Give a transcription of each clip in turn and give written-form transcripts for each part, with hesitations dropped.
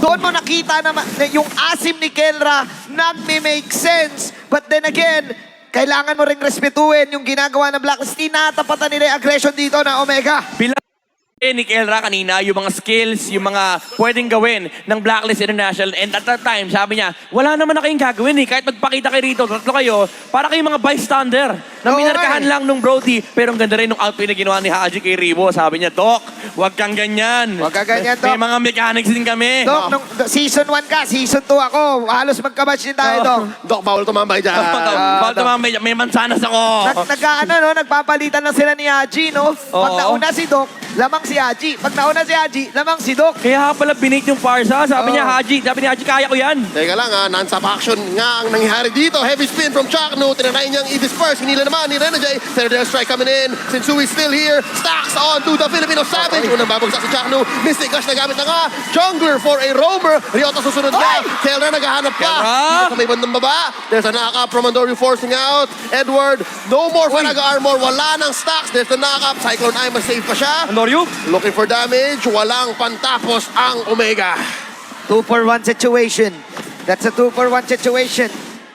Doon mo nakita na yung asim ni Kelra nagme-make sense. But then again, kailangan mo ring respetuhin yung ginagawa ng Blacklist. Tinatapatan nila yung aggression dito na Omega. Bilang ni Kelra kanina, yung mga skills, yung mga pwedeng gawin ng Blacklist International. And at that time, sabi niya, wala naman na kayong gagawin eh. Kahit magpakita kayo rito, tatlo kayo, para kayong mga bystander na Oo, minarkahan lang nung Brody. Pero ang ganda rin nung outfit na ginawa ni Haji kay Ribo. Sabi niya, Doc, huwag kang ganyan. Huwag ka ganyan, May Doc. mga mechanics din kami. Dok, nung season 1 ka, season 2 ako. Halos magkabatch din tayo, Dok. Dok, bawal tumambay dyan. Bawal tumambay, may mansanas ako. Nagpapalitan lang sila ni Haji, no? Pag Oo. nauna si Doc, lamang si Haji. Pag nauna si Haji, lamang si Doc. Kaya pala binake yung Parsa. Sabi niya, Oo. sabi ni Haji, kaya ko yan. Teka lang ha, non-stop action nga ang nangyari dito. Heavy spin from Chakno. Tinanay niyang i-disperse. Hinila naman ni Renajay. Pero there's strike coming in. Sensui still here. Stacks on to the Filipino Savage. Unang babagsak si Chakno. Mystic Gush na gamit na nga. Jungler for a roamer. Ryota susunod na. Kelra naghahanap pa. Kelra! Dito sa may bandang baba. There's a knock-up from Andoryu forcing out. Edward, no more Fanaga armor. Wala nang stacks. There's the knock-up. Cyclone Eye, mas save pa siya. Andoryu? Looking for damage. Walang pantapos ang Omega. 2-for-1 situation. That's a 2-for-1 situation.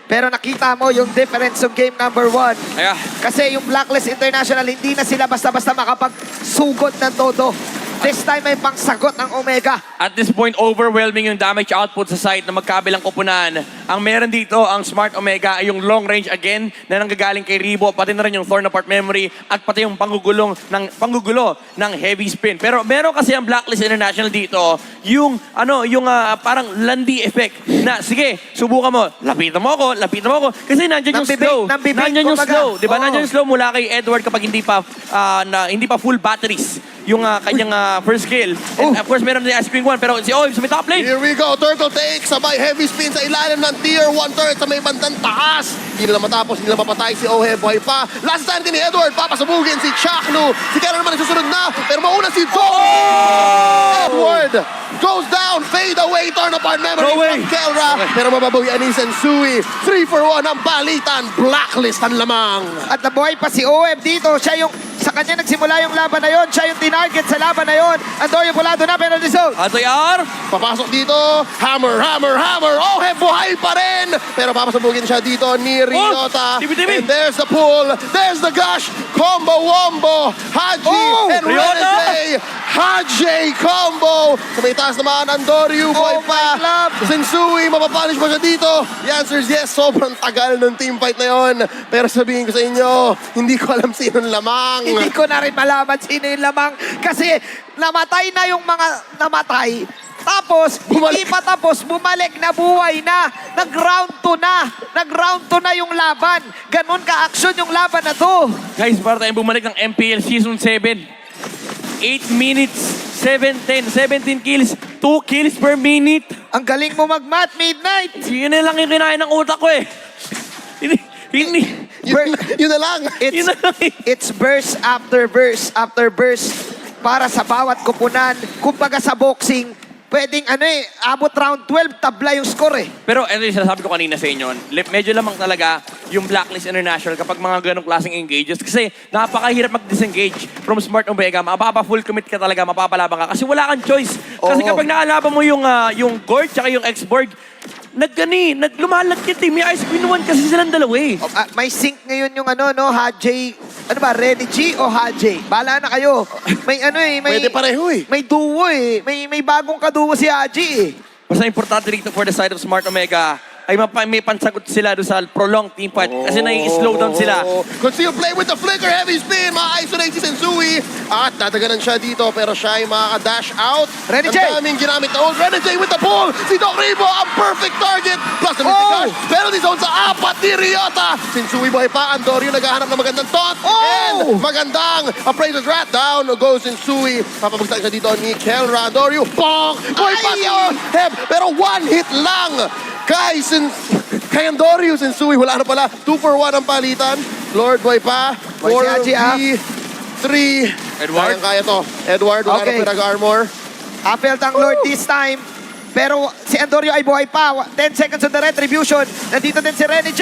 Pero nakita mo yung difference of game number 1. Kaya, Kasi yung Blacklist International, hindi na sila basta-basta makapagsugod ng todo. This time may pangsagot ng Omega. at this point, overwhelming yung damage output sa site na magkabilang kupunan. Ang meron dito, ang Smart Omega, ay yung long range again na nanggagaling kay Ribo, pati na rin yung Thorn Apart Memory, at pati yung panggugulo ng heavy spin. Pero meron kasi ang Blacklist International dito, yung parang landi effect na, sige, subukan mo, lapitan mo ako, kasi nandyan yung slow. Nandyan yung slow, di ba? Nandyan yung slow mula kay Edward kapag hindi pa full batteries yung kanyang first kill. And of course, meron din Ice Cream 1, pero si Oim sa may top lane. Here we go, Turtle take, sabay heavy spin sa ilalim ng tier 1 turret sa may bandang taas. Hindi nila matapos, hindi nila mapatay si Ohe, buhay pa. Last time din ni Edward, papasabugin si Chakno. Si Kera naman susunod na, pero mauna si Dog. Edward goes down, fade away, turn apart memory No way. from Kelra. Pero mababawian ni Sensui. 3 for 1 ang balitan, blacklist ang lamang. At nabuhay pa si OM dito. Siya yung, sa kanya nagsimula yung laban na yon. Siya yung tinarget sa laban na yon. Antonio Volado na, penalty zone. Atoy R. Papasok dito, hammer. Ohe, buhay pa rin. Pero papasabugin siya dito ni Ryota. Tibi-tibi. And there's the pull, there's the gush. Combo wombo. Haji and Ryota. Renajay. Haji combo. Sa may taas naman, Andoryu, buhay my pa. love. Sensui, mapapunish ba siya dito? The answer is yes. Sobrang tagal ng team fight na yon. Pero sabihin ko sa inyo, hindi ko alam sinong lamang. Hindi ko na rin malaman sino yung lamang. Kasi namatay na yung mga namatay. Tapos, hindi pa tapos, bumalik na buhay na. Nag-round 2 na. Nag-round 2 na yung laban. Ganon ka-action yung laban na to. Guys, para tayong bumalik ng MPL Season 7. 8 minutes, 17 kills, 2 kills per minute. Ang galing mo mag-mat, Midnight. Yun na lang yung kinain ng utak ko eh. Hindi. Yun na lang. Yun na lang eh. It's verse after verse after verse para sa bawat kupunan. Kumbaga sa boxing, pwedeng abot round 12, tabla yung score eh. Pero ito yung sinasabi ko kanina sa inyo, medyo lamang talaga yung Blacklist International kapag mga ganong klaseng engages. Kasi napakahirap mag-disengage from Smart Omega. Mapapa-full commit ka talaga, mapapalabang ka. Kasi wala kang choice. Kasi Oo. kapag naalaban mo yung Gord tsaka yung X-Board, lumalagkit eh. May Ice Queen 1 kasi silang dalawa eh. May sync ngayon yung Hajay, Renny G o Hajay? Bala na kayo. May may Pwede pareho eh. may duo eh. May bagong kaduo si Haji eh. Basta importante dito for the side of Smart Omega ay may pansagot sila doon sa prolonged team fight kasi nai-slow down sila. Conceal play with the flicker, heavy spin, ma-isolate si Sensui. At dadaganan siya dito pero siya ay makaka-dash out. Renny J. Ang daming ginamit na ult. Renajay with the pull. Si Doc Ribo, ang perfect target. Plus the Mystic Gush. Penalty zone sa apat ni Ryota. Sensui buhay pa. Andoryu naghahanap ng magandang taunt. And magandang Appraiser's Rat down goes Sensui. Papabagsak siya dito ni Kelra. Andoryu, bonk! Buhay pa si Oheb. Pero one hit lang. Kay Andoryu, Sensui, wala na pala. 2 for 1 ang palitan. Lord, buhay pa. Buhay si Haji, 3. Edward? Kaya to. Edward, wala Okay. na pinag-armor. Apelt ang Lord this time. Pero si Andorio ay buhay pa. 10 seconds on the retribution. Nandito din si Rene J.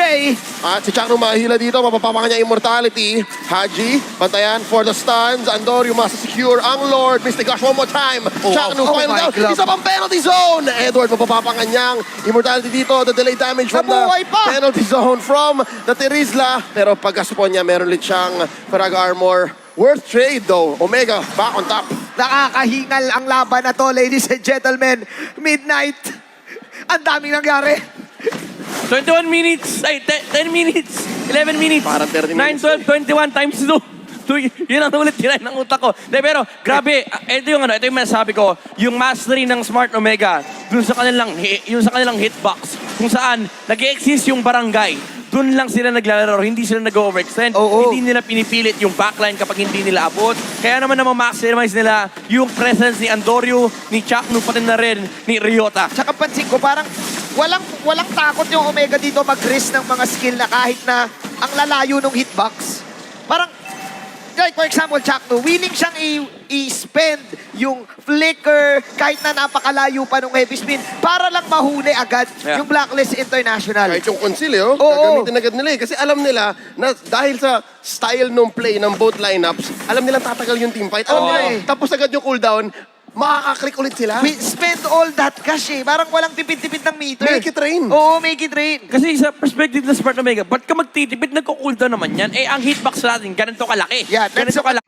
At si Chakno mahila dito, mapapapakan niya immortality. Haji, bantayan for the stuns. Andorio masasecure ang Lord. Mystic Gosh one more time. Chakno Oh final my down. God. Isa pang penalty zone. Edward, mapapapakan niyang immortality dito. The delay damage from the Nabuhay pa. penalty zone from the Terizla. Pero pag-gaspon niya, meron ulit siyang Farag Armor. Worth trade though. Omega back on top. Nakakahingal ang laban na to, ladies and gentlemen. Midnight. Ang daming nangyari. 21 minutes, ay 10 minutes, 11 minutes. Parang 30 minutes. 9, 12, 21 times 2. Yun ang ulit tirahin ng utak ko. Pero grabe, ito yung masasabi ko, yung mastery ng Smart Omega, dun sa kanilang hitbox, kung saan nag-exist yung barangay. Doon lang sila naglalaro, hindi sila nag-overextend. Oo. Hindi nila pinipilit yung backline kapag hindi nila abot. Kaya naman maximize nila yung presence ni Andorio, ni Chakno, pati na rin ni Ryota. Tsaka pansin ko, parang walang takot yung Omega dito mag-risk ng mga skill na kahit na ang lalayo ng hitbox. Parang, like for example, Chakno, willing siyang i-spend yung flicker kahit na napakalayo pa nung heavy spin para lang mahuli agad Yeah. yung Blacklist International. Kahit yung concilio, Oo. gagamitin agad nila eh. Kasi alam nila na dahil sa style ng play ng both lineups, alam nilang tatagal yung teamfight. Alam Oo. nila, tapos agad yung cooldown, makaka-click ulit sila. We spend all that cash eh. Parang walang tipid-tipid ng meter. Make it rain. Oo, make it rain. Kasi sa perspective ng Smart Omega, ba't ka magtitipid, nagko-cooldown naman yan? Eh, ang hitbox natin, ganito kalaki. Yeah, ganito kalaki.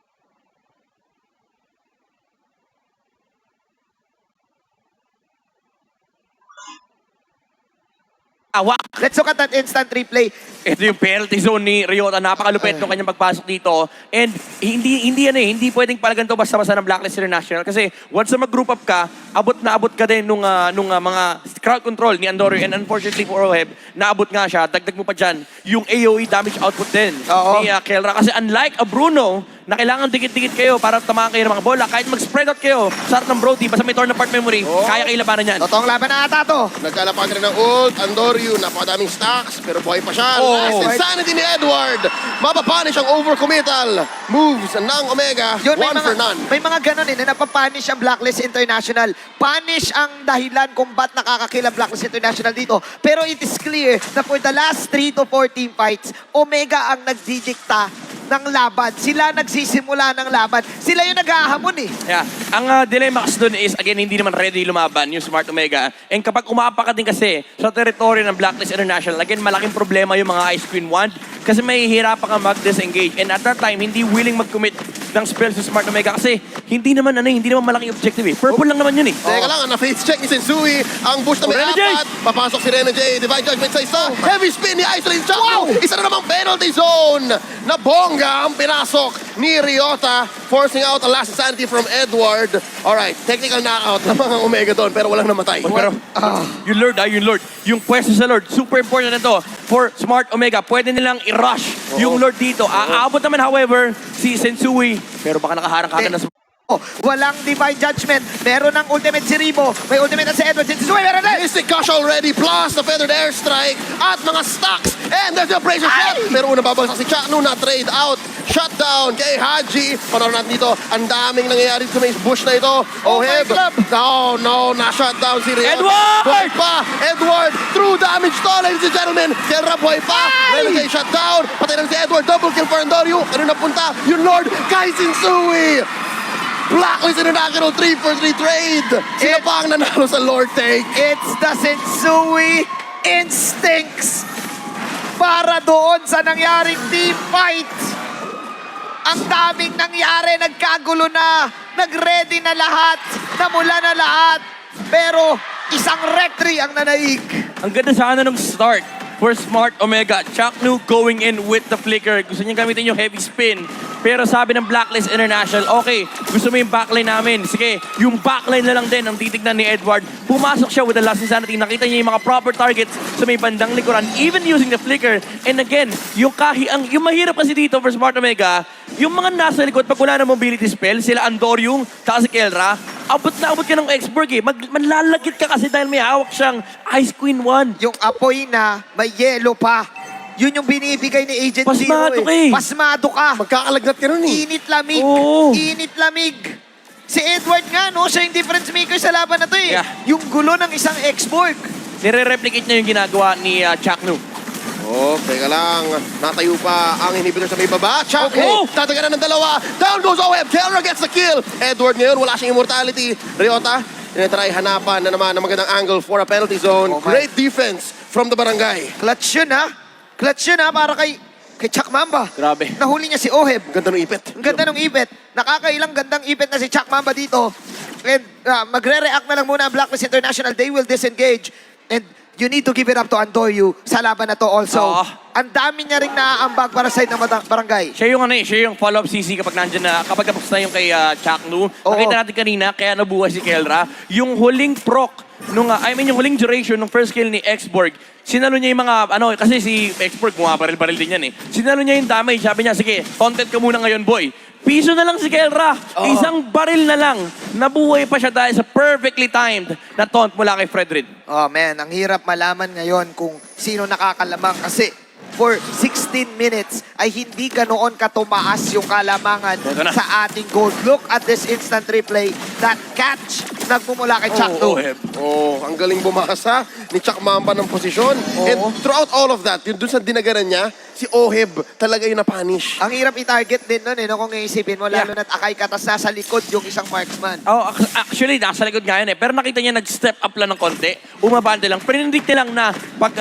Awak! Let's look at that instant replay. Ito yung penalty zone ni Ryota. Napakalupit nung kanyang pagpasok dito. And hindi pwedeng palaganto basta-basta ng Blacklist International. Kasi once na mag-group up ka, abot ka din nung mga crowd control ni Andorio. And unfortunately for Oheb, naabot nga siya. Dagdag mo pa dyan yung AoE damage output din Oo. ni Kelra. Kasi unlike a Bruno, na kailangan dikit-dikit kayo para tamaan kayo ng mga bola. Kahit mag-spread out kayo sa harap ng Brody, basta may torn apart memory, kaya kayo labanan yan. Totoong laban na ata to. Nagkalapag rin ng ult, Andorio, napakadaming stacks, pero buhay pa siya. Oh. Last insanity ni Edward. Mapapanish ang overcommittal. Moves ng Omega, Yun, one for none. may mga ganun na napapanish ang Blacklist International. Punish ang dahilan kung ba't nakakakill ang Blacklist International dito. Pero it is clear na for the last 3 to 4 team fights, Omega ang nagdidikta ng laban. Sila nagsisimula ng laban. Sila yung naghahamon eh. Yeah. Ang dilemma kasi doon is, again, hindi naman ready lumaban yung Smart Omega. And kapag umapa ka din kasi sa teritoryo ng Blacklist International, again, malaking problema yung mga Ice Queen Wand kasi may hirapan ka mag-disengage. And at that time, hindi willing mag-commit ng spell sa Smart Omega kasi hindi naman malaking objective eh. Purple lang naman yun eh. Teka lang, na-face check ni Sensui. Ang bush na may Rene J! apat. Papasok si Rene J. Divine Judgment sa isa. Heavy spin ni Isolate Chakno. Wow! Isa na namang penalty zone. Na bongga ang pinasok ni Ryota. Forcing out a last insanity from Edward. Alright, technical knockout ng mga Omega doon pero walang namatay. Pero yung Lord. Yung pwesto sa Lord, super important na to for Smart Omega. Pwede nilang i-rush yung Lord dito. Aabot naman, however, si Sensui. Pero baka nakaharang-harang na sa... Oh, walang divine judgment. Meron ng ultimate si Ribo. May ultimate na si Edward. Sisui, meron din! Mystic Gush already, plus the feathered airstrike at mga stacks. And there's the abrasive shot. Pero una babagsak si Chakno na trade out. Shutdown kay Haji. Panahon natin dito, ang daming nangyayari sa may bush na ito. Oheb. No, na-shutdown si Ryota. Edward! Buhay pa. Edward, true damage to, ladies and gentlemen. Kelra buhay pa. Renegade shutdown. Patay na si Edward. Double kill for Andorio. Ano napunta? Yung Lord, Kai Sensui. Blacklist International 3 for 3 trade. Sila pa ang nanalo sa Lord take. It's the Sensui instincts para doon sa nangyaring team fight. Ang daming nangyari, nagkagulo na, nag-ready na lahat, namula na lahat. Pero isang rectory ang nanaig. Ang ganda sana nung start for Smart Omega. Chakno going in with the flicker. Gusto niya gamitin yung heavy spin. Pero sabi ng Blacklist International, okay, gusto mo yung backline namin. Sige, yung backline na lang din ang titignan ni Edward. Pumasok siya with the last insanity. Nakita niya yung mga proper targets sa may bandang likuran, even using the flicker. And again, yung mahirap kasi dito for Smart Omega, yung mga nasa likod, pag wala na mobility spell, sila Andorio, tsaka si Kelra, abot ka ng X-Berg eh. Manlalagit ka kasi dahil may hawak siyang Ice Queen 1. Yung apoy na may yelo pa. Yun yung binibigay ni Agent Pasmado Zero ka eh. Pasmado ka. Magkakalagnat ka nun eh. Init lamig. Oo. Init lamig. Si Edward nga, no? Siya yung difference maker sa laban na to eh. Yeah. Yung gulo ng isang X-Borg. Nire-replicate niya yung ginagawa ni Chuck Nu. Oh, teka lang. Natayo pa ang inhibitor sa may baba. Chuck, Okay. tataganan ng dalawa. Down goes Oheb. Kelra gets the kill. Edward ngayon, wala siyang immortality. Ryota, tinatry hanapan na naman ng magandang angle for a penalty zone. Oh, my. Great defense from the barangay. Clutch yun, ha? Clutch yun, ha? Para kay Chuck Mamba. Grabe. Nahuli niya si Oheb. Ganda ng ipit. Ang ganda ng ipit. Nakakailang gandang ipit na si Chuck Mamba dito. And magre-react na lang muna ang Blacklist International. They will disengage. And you need to give it up to Andoryu sa laban na to also. Oo. Ang dami niya ring naaambag para sa ng barangay. Siya yung siya yung follow-up CC kapag nandiyan na, kapag tapos na yung kay Chuck Nu. Oo. Nakita natin kanina, kaya nabuhay si Kelra. Yung huling proc, yung huling duration ng first kill ni X-Borg, sinalo niya yung mga, kasi si X-Borg, bumabaril-baril din yan eh. Sinalo niya yung damage, sabi niya, sige, content ka muna ngayon, boy. Piso na lang si Kelra. Isang baril na lang. Nabuhay pa siya dahil sa perfectly timed na taunt mula kay Fredrid. Oh man, ang hirap malaman ngayon kung sino nakakalamang kasi for 16 minutes ay hindi ganoon katumaas yung kalamangan Ito na. sa ating gold. Look at this instant replay. That catch nagmumula kay Chuck Nu. Oh, ang galing bumasa ni Chuck Mamba ng posisyon. And throughout all of that, yun dun sa dinagaran niya, si Oheb talaga yung na-punish. Ang hirap i-target din nun no, kung iisipin mo, lalo na't akay katas nasa likod yung isang marksman. Oh, actually, nasa likod nga yun eh. Pero nakita niya nag-step up lang ng konti. Umabante lang. Prindict niya lang na pag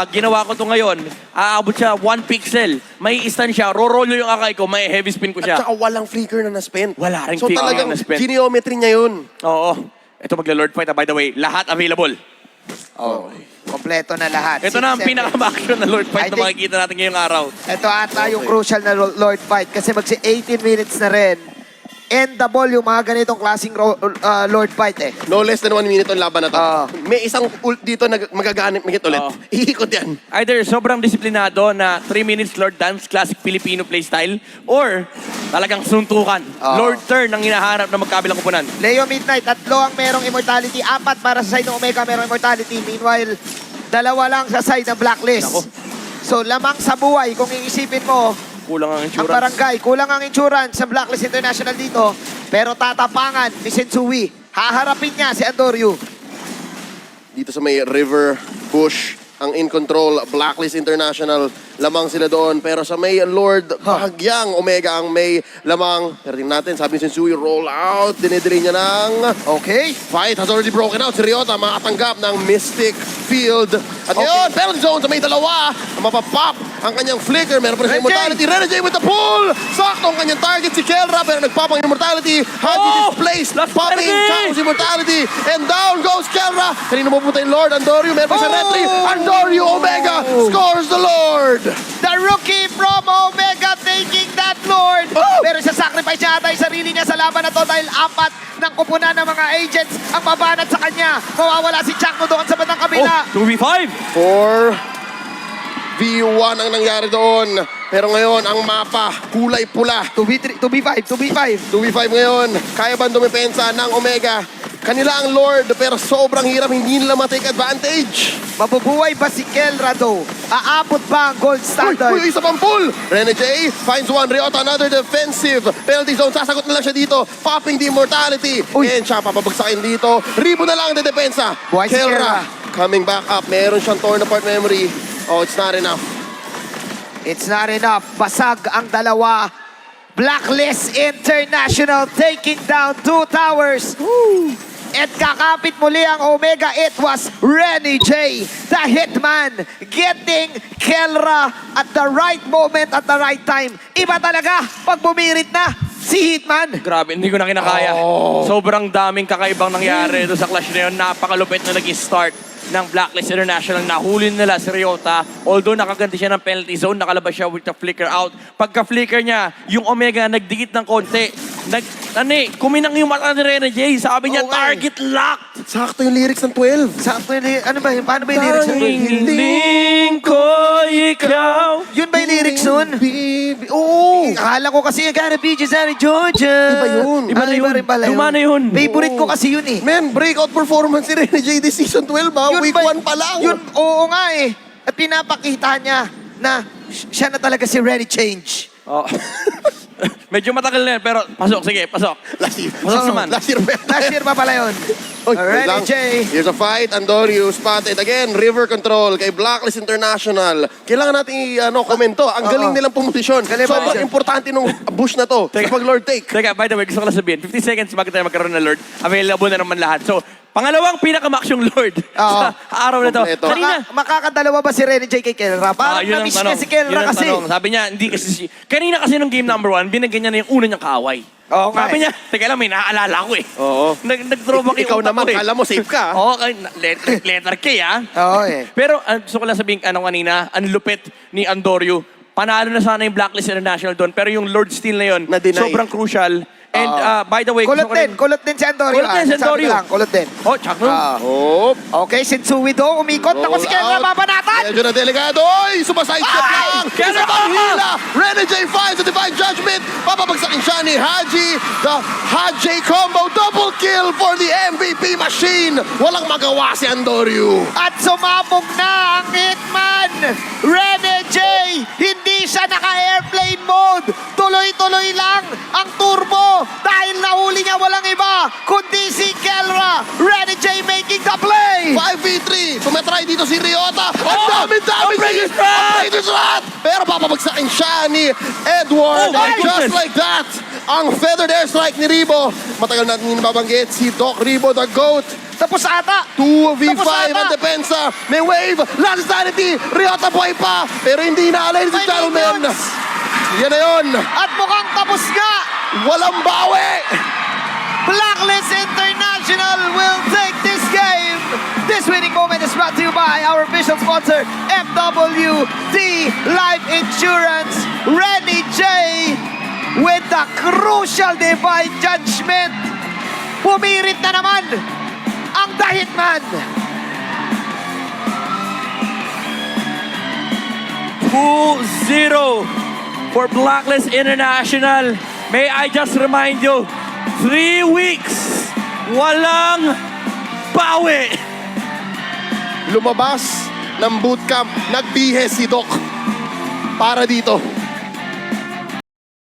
ginawa ko to ngayon, aabot siya 1 pixel. May stun siya, rorolyo yung akay ko, may heavy spin ko At siya. saka walang flicker na na-spend. Wala ring so flicker talagang na na-spend. geometry niya yun. Oo. Ito magla-Lord Fight, by the way. Lahat available. Oh, kompleto na lahat. Ito na ang 6-7. pinaka-action na Lord Fight I na think- makikita natin ngayong araw. Ito ata yung crucial na Lord Fight kasi magsi 18 minutes na rin. Endable yung mga ganitong klaseng Lord Fight eh. No less than 1 minute ang laban na to. Ah. May isang ult dito na magagamit ulit. Oo. Iikot yan. Either sobrang disiplinado na 3 minutes Lord Dance, classic Filipino playstyle, or talagang suntukan. Oo. Lord Turn ang hinahanap ng magkabilang kupunan. Leo Midnight, 3 ang merong immortality, 4 para sa side ng Omega merong immortality. Meanwhile, 2 lang sa side ng Blacklist. Nako. So lamang sa buhay, kung iisipin mo, Kulang ang ang insurance. barangay, kulang ang insurance sa Blacklist International dito, pero tatapangan ni Sensui. Haharapin niya si Andoryu. Dito sa may River Bush, ang in control Blacklist International, lamang sila doon. Pero sa may Lord, bahagyang Omega ang may lamang. Pero tingnan natin, sabi ni Sensui, roll out. Dinidiri niya ng Okay. fight has already broken out. Si Ryota makatanggap ng Mystic Field. At ngayon, penalty zone sa may dalawa. Mapapop ang kanyang flicker. Meron pa rin siya Renjay! immortality. Renjay with the pull! Sakto ang kanyang target si Kelra, pero nagpapang immortality. Hagi Oh! displaced. Last Popping penalty! Chang's immortality. And down goes Kelra. Kanina mapunta yung Lord Andoryu. Meron pa siya Oh! retry. Andoryu Omega scores the Lord. The rookie from Omega taking that Lord. Oh! Pero sa sacrifice niya ata yung sarili niya sa laban na to dahil 4 ng kupunan ng mga agents ang mabanat sa kanya. Mawawala si Chuck Nu doon sa bandang kabila. 2v5. 4v1 ang nangyari doon. Pero ngayon, ang mapa, kulay pula. 2v3, 2v5, 2v5. 2v5 ngayon. Kaya ba dumepensa ng Omega? Kanila ang Lord, pero sobrang hirap. Hindi nila matake advantage. Mabubuhay ba si Kelra do? Aabot ba ang gold standard? Uy, isa pang pull. Rene J finds one. Ryota, another defensive. Penalty zone, sasagot na lang siya dito. Popping the immortality. Uy. And siya papabagsakin dito. Ribo na lang ang dedepensa. Buhay si Kelra. coming back up. Meron siyang torn apart memory. Oh, it's not enough. It's not enough. Basag ang dalawa. Blacklist International taking down 2 towers. At kakapit muli ang Omega. It was Renny J, the hitman, getting Kelra at the right moment, at the right time. Iba talaga pag bumirit na si Hitman. Grabe, hindi ko na kinakaya. Sobrang daming kakaibang nangyari doon sa clash na yun. Napakalupit na naging start ng Blacklist International. Nahuli nila si Ryota. Although nakaganti siya ng penalty zone, nakalabas siya with the flicker out. Pagka-flicker niya, yung Omega nagdikit ng konti. Kuminang yung mata ni Rene J. Sabi niya, Okay. target locked! Sakto yung lyrics ng 12. Sakto yun. Ano ba yun? Paano ba yung lyrics nun? Hiling ko ikaw. Yun ba yung lyrics nun? Baby. Oo. Akala ko kasi yung gotta be just out of Georgia. Iba yun. Iba na yun. Rin pala yun. Luma na yun. Favorite ko kasi yun eh. Man, breakout performance si Rene J this season 12 ha. Yun Week ba- 1 pa lang. Yun, oo nga eh. At pinapakita niya na siya na talaga si Renny Change. Oh. Medyo matagal na yan, pero pasok, sige, pasok. Last year. Pasok naman. Last year. Last year pa pala yun. Oy, wait Renny lang. J. Here's a fight. Andorio spotted again. River control kay Blacklist International. Kailangan natin komento. Ang galing nilang pumosisyon. Galing ba Sobrang yun? importante nung bush na to. Teka. Kapag Lord take. Teka, by the way, gusto ko lang sabihin, 50 seconds bago tayo magkaroon ng Lord, available na naman lahat. So, pangalawang pinakamax yung Lord sa araw na to. Kompleto. Kanina, Makakadalawa ba si Renny J kay Kelra? Parang yun ang na-miss tanong. niya si Kelra Yun ang kasi. tanong. Sabi niya, hindi kasi kanina kasi nung game number 1, binigyan niya na yung una niyang kaaway. Oo nga Sabi eh. niya, teka lang, may naaalala ko eh. Oo. Nag-throwback yung Ikaw utak naman, ko eh. kala mo safe ka. Oo, letter K ah. Oo eh. Pero gusto ko lang sabihin kanina, ang lupit ni Andorio. Panalo na sana yung Blacklist International doon, pero yung Lord Steal na yun, Na-deny. sobrang crucial. And by the way, Kulot gusto ko rin- kulot din si Andorio. Kulot din si Sabi ko Andorio. lang, kulot din. Oh, check mo. Oh. Okay, Shinsuwi do, umikot. Ako si Kelra, babanatan! Medyo na delikado. Oy! Sumaside step Ay! lang. Kelra! Isa pang hila. Renny J finds the divine judgment. Papabagsakin siya ni Haji. The Haji combo. Double kill for the MVP machine. Walang magawa si Andorio. At sumabog na ang Hitman! Renny J! Hindi siya naka-airplane mode! Tuloy-tuloy lang ang turbo dahil nahuli niya walang iba kundi si Kelra! Renny J making the play! 5v3. Sumetry dito si Ryota. Ang Oh! dami-dami Outrageous niya. shot! Outrageous shot! Pero papabagsakin siya ni Edward. Oh my And just goodness! like that, ang feathered airstrike ni Ribo. Matagal natin yung nabanggit si Doc Ribo, the GOAT. Tapos ata! 2v5 Tapos ata! ang depensa. May wave. Last sanity. Ryota boy pa. Pero hindi na, ladies and May gentlemen. minions! Yan na yun. At mukhang tapos nga! Walang bawi. Blacklist International will take this game. This winning moment is brought to you by our official sponsor, FWD Life Insurance. Renny J with the crucial divine judgment. Pumirit na naman ang The Hitman. 2-0 for Blacklist International. May I just remind you, 3 weeks, walang bawi. Lumabas ng bootcamp. Nagbihe si Doc para dito.